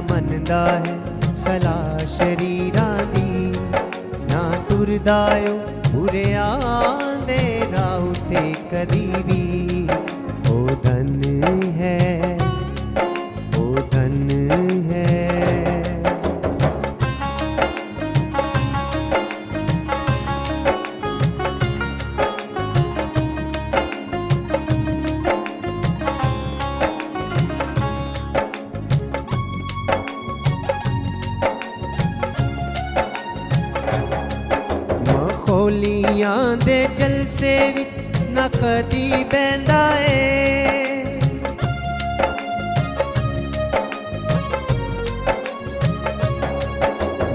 ਮੰਨਦਾ ਹੈ ਸਲਾਹ ਸ਼ਰੀਰਾਂ ਦੀ। ਨਾ ਟੁਰਦਾ ਓ ਬੁਰਿਆਂ ਦੇ ਰਾਹ ਉਤੇ ਕਦੀ ਵੀ। ਉਹ ਧਨ ਹੈ, ਉਹ ਧਨ ਹੈ। ਮਖੌਲੀਆਂ ਦੇ ਜਲਸੇ ਵਿੱਚ ਨਾ ਕਦੀ ਬਹਿੰਦਾ ਏ।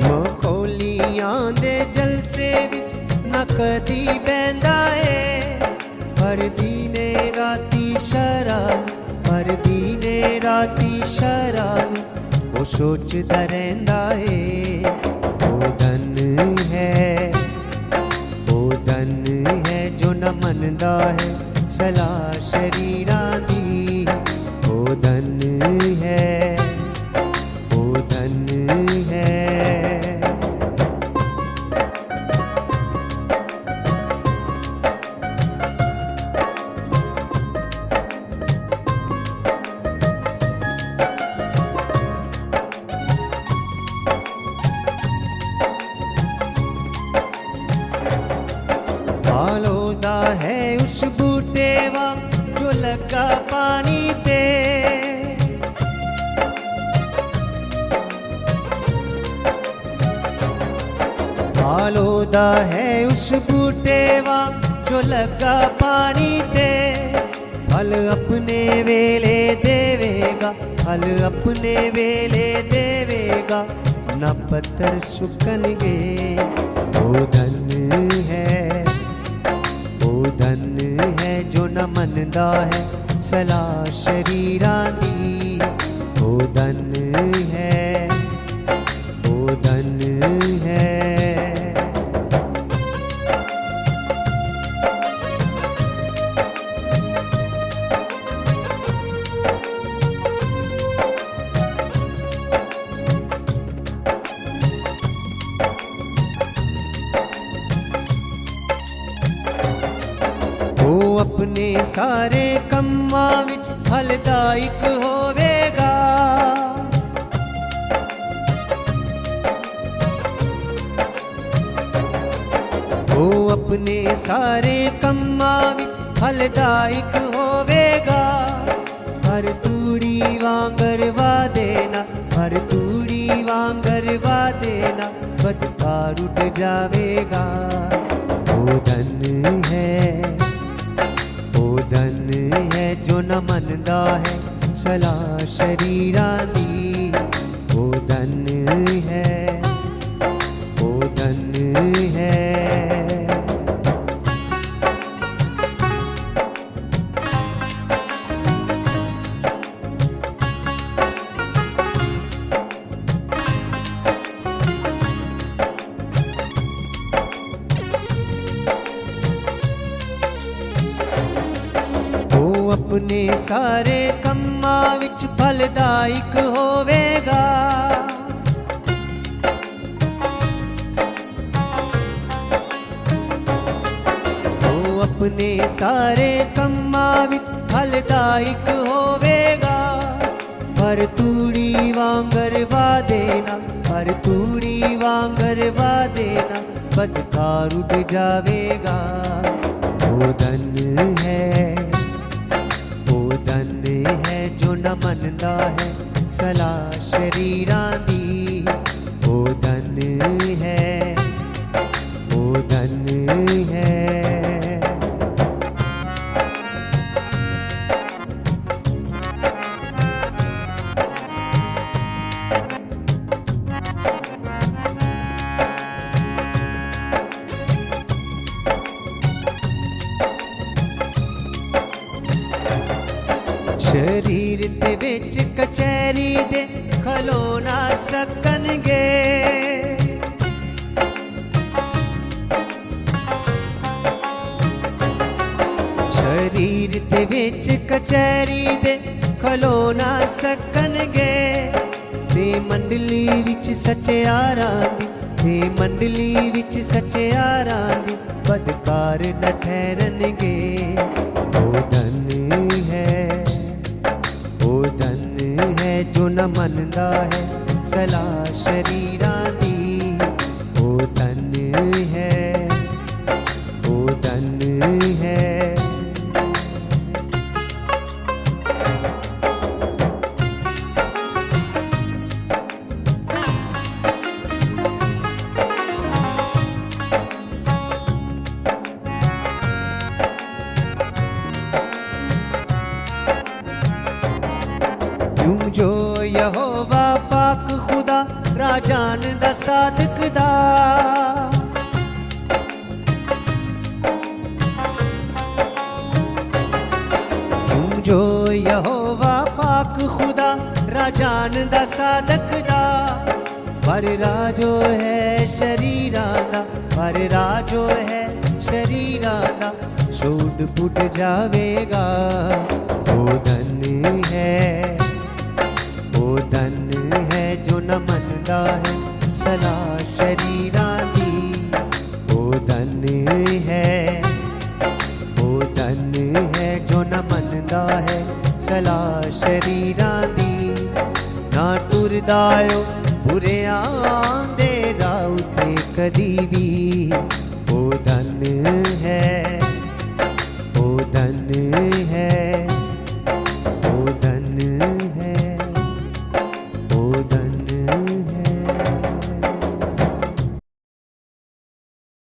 ਮਖੌਲੀਆਂ ਦੇ ਜਲਸੇ ਵਿੱਚ ਨਾ ਕਦੀ ਬਹਿੰਦਾ ਏ। ਪਰ ਦੀਨੇ ਰਾਤੀ ਸ਼ਰਾਬ, ਪਰ ਦੀਨੇ ਰਾਤੀ ਸ਼ਰਾਬ ਉਹ ਸੋਚਦਾ ਰਹਿੰਦਾ ਏ। ਉਹ ਧਨ ਹੈ, ਉਹ ਧਨ ਹੈ ਜੋ ਨਾ ਮੰਨਦਾ ਹੈ ਸਲਾਹ ਸ਼ਰੀਰਾਂ ਦੀ। ਉਹ ਧਨ ਹੈ, ਉਹ ਧਨ ਹੈ। ਆਲੋਦਾ ਹੈ ਉਸ ਬੂਟੇ ਵਾਂਗ ਜੋ ਲੱਗਾ ਪਾਣੀ ਤੇ। ਆਲੋਦਾ ਹੈ ਉਸ ਬੂਟੇ ਵਾਂਗ ਜੋ ਲੱਗਾ ਪਾਣੀ ਤੇ। ਫਲ ਆਪਣੇ ਵੇਲੇ ਦੇਵੇਗਾ, ਫਲ ਆਪਣੇ ਵੇਲੇ ਦੇਵੇਗਾ, ਨਾ ਪੱਤਰ ਸੁੱਕਣਗੇ। ਉਹ ਧਨ ਹੈ, ਉਹ ਧਨ ਹੈ ਜੋ ਨਾ ਮੰਨਦਾ ਹੈ ਸਲਾਹ ਸ਼ਰੀਰਾਂ ਦੀ। ਉਹ ਧਨ ਹੈ, ਉਹ ਧਨ ਹੈ। ਉਹ ਆਪਣੇ ਸਾਰੇ ਕੰਮਾਂ ਵਿੱਚ ਫਲਦਾਇਕ ਹੋਵੇਗਾ। ਉਹ ਆਪਣੇ ਸਾਰੇ ਕੰਮਾਂ ਵਿੱਚ ਫਲਦਾਇਕ ਹੋਵੇਗਾ। ਪਰ ਤੂੜੀ ਵਾਂਗਰ ਵਾਦੇ ਨਾ, ਪਰ ਤੂੜੀ ਵਾਂਗਰ ਵਾਦੇ ਨਾ, ਬਦਕਾਰ ਉੱਡ ਜਾਵੇਗਾ। ਉਹ ਧਨ ਹੈ, ਉਹ ਧਨ ਹੈ ਜੋ ਨਾ ਮੰਨਦਾ ਹੈ ਸਲਾਹ ਸ਼ਰੀਰਾਂ ਦੀ। ਉਹ ਧਨ ਹੈ, ਉਹ ਧਨ ਹੈ। ਉਹ ਆਪਣੇ ਸਾਰੇ ਕੰਮਾਂ ਵਿੱਚ ਫਲਦਾਇਕ ਹੋਵੇਗਾ। ਉਹ ਆਪਣੇ ਸਾਰੇ ਕੰਮਾਂ ਵਿੱਚ ਫਲਦਾਇਕ ਹੋਵੇਗਾ। ਪਰ ਤੂੜੀ ਵਾਂਗਰ ਵਾਦੇ ਨਾ, ਪਰ ਤੂੜੀ ਵਾਂਗਰ ਵਾਦੇ ਨਾ, ਬਦਕਾਰ ਉੱਡ ਜਾਵੇਗਾ। ਉਹ ਧਨ ਹੈ, ਉਹ ਧਨ ਹੈ ਜੋ ਨਾ ਮੰਨਦਾ ਹੈ ਸਲਾਹ ਸ਼ਰੀਰਾਂ ਦੀ। ਉਹ ਧਨ ਹੈ, ਉਹ ਧਨ ਹੈ। शरीर दे विच कचहरी दे खलो ना सकणगे। शरीर दे विच कचहरी दे खलो ना सकणगे। ते मंडली विच सचियारां दी, ते मंडली विच सचियारां दी बदकार न ठहरनगे। ओ धन है, ओ धन है जो न मनदा है सलाह शरीरां दी। ओ धन है, ओ धन है। यूं जो यहोवा पाक खुदा राजान दा सादक दा, यूं जो यहोवा पाक खुदा राजान दा सादक दा। पर राजो है शरीरां दा, पर राजो है शरीरां दा छोड़ फुट जावेगा। ओ धन है, ओ धन है जो न मनदा है सलाह शरीरां दी। ओ धन है, ओ धन है जो न मनदा है सलाह शरीरां दी। ना टुरदा ओ बुरियां